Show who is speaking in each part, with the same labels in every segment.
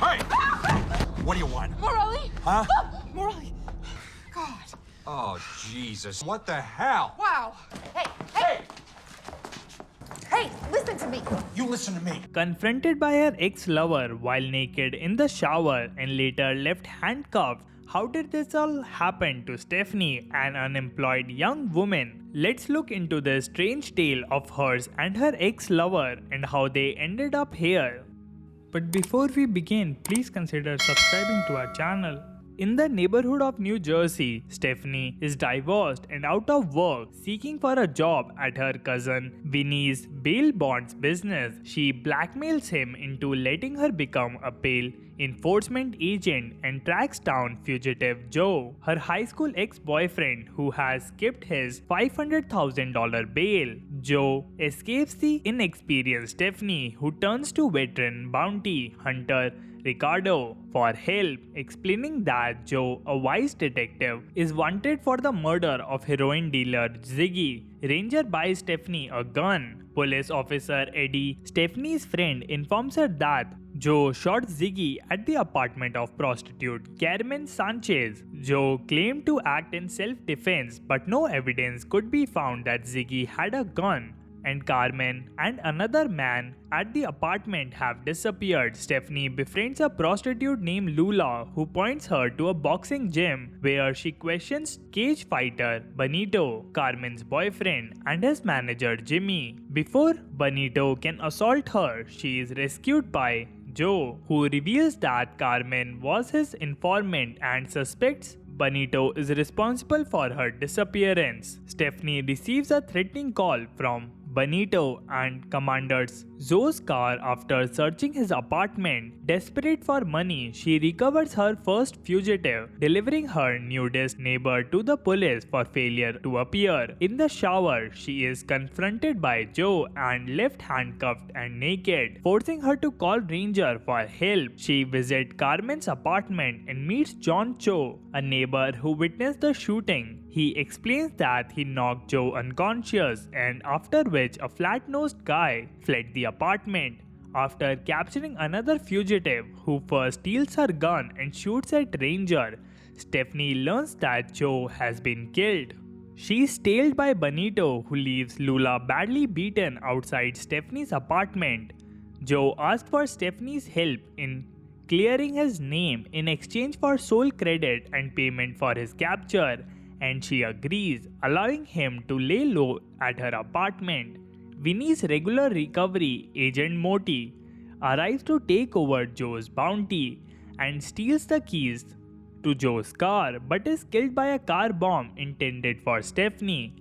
Speaker 1: Hey! What do you want?
Speaker 2: Morelli?
Speaker 1: Huh?
Speaker 2: Morelli. God.
Speaker 1: Oh, Jesus. What the hell?
Speaker 2: Wow. Hey, listen to me.
Speaker 1: You listen to me.
Speaker 3: Confronted by her ex-lover while naked in the shower and later left handcuffed, how did this all happen to Stephanie, an unemployed young woman? Let's look into this strange tale of hers and her ex-lover and how they ended up here. But before we begin, please consider subscribing to our channel. In the neighborhood of New Jersey, Stephanie is divorced and out of work, seeking for a job at her cousin Vinny's bail bonds business. She blackmails him into letting her become a bail enforcement agent and tracks down fugitive Joe, her high school ex-boyfriend who has skipped his $500,000 bail. Joe escapes the inexperienced Stephanie, who turns to veteran bounty hunter Ricardo for help, explaining that Joe, a wise detective, is wanted for the murder of heroin dealer Ziggy. Ranger buys Stephanie a gun. Police officer Eddie, Stephanie's friend, informs her that Joe shot Ziggy at the apartment of prostitute Carmen Sanchez. Joe claimed to act in self-defense, but no evidence could be found that Ziggy had a gun. And Carmen and another man at the apartment have disappeared. Stephanie befriends a prostitute named Lula who points her to a boxing gym where she questions cage fighter Benito, Carmen's boyfriend, and his manager Jimmy. Before Benito can assault her, she is rescued by Joe, who reveals that Carmen was his informant and suspects Benito is responsible for her disappearance. Stephanie receives a threatening call from Benito and commands Joe's car after searching his apartment. Desperate for money, she recovers her first fugitive, delivering her nudist neighbor to the police for failure to appear. In the shower, she is confronted by Joe and left handcuffed and naked, forcing her to call Ranger for help. She visits Carmen's apartment and meets John Cho, a neighbor who witnessed the shooting. He explains that he knocked Joe unconscious, and after which a flat-nosed guy fled the apartment. After capturing another fugitive who first steals her gun and shoots at Ranger, Stephanie learns that Joe has been killed. She is tailed by Benito, who leaves Lula badly beaten outside Stephanie's apartment. Joe asks for Stephanie's help in clearing his name in exchange for soul credit and payment for his capture, and she agrees, allowing him to lay low at her apartment. Vinny's regular recovery agent Morty arrives to take over Joe's bounty and steals the keys to Joe's car, but is killed by a car bomb intended for Stephanie,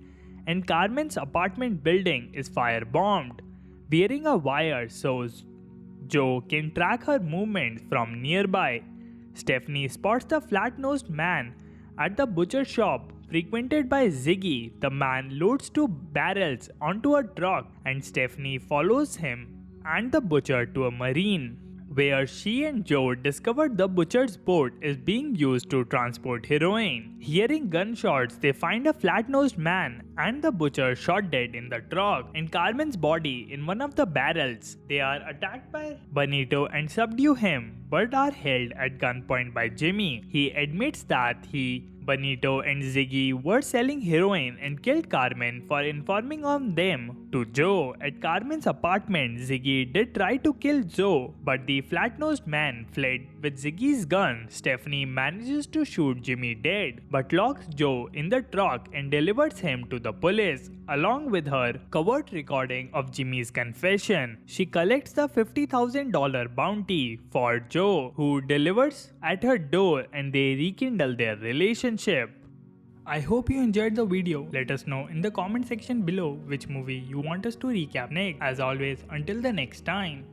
Speaker 3: and Carmen's apartment building is firebombed, wearing a wire so Joe can track her movements from nearby. Stephanie spots the flat-nosed man at the butcher shop frequented by Ziggy. The man loads two barrels onto a truck and Stephanie follows him and the butcher to a marine, where she and Joe discovered the butcher's boat is being used to transport heroin. Hearing gunshots, they find a flat-nosed man and the butcher shot dead in the truck and Carmen's body in one of the barrels. They are attacked by Benito and subdue him, but are held at gunpoint by Jimmy. He admits that he, Benito and Ziggy were selling heroin and killed Carmen for informing on them to Joe. At Carmen's apartment, Ziggy did try to kill Joe, but the flat-nosed man fled with Ziggy's gun. Stephanie manages to shoot Jimmy dead, but locks Joe in the truck and delivers him to the police, along with her covert recording of Jimmy's confession. She collects the $50,000 bounty for Joe, who delivers at her door, and they rekindle their relationship. I hope you enjoyed the video. Let us know in the comment section below which movie you want us to recap next. As always, until the next time.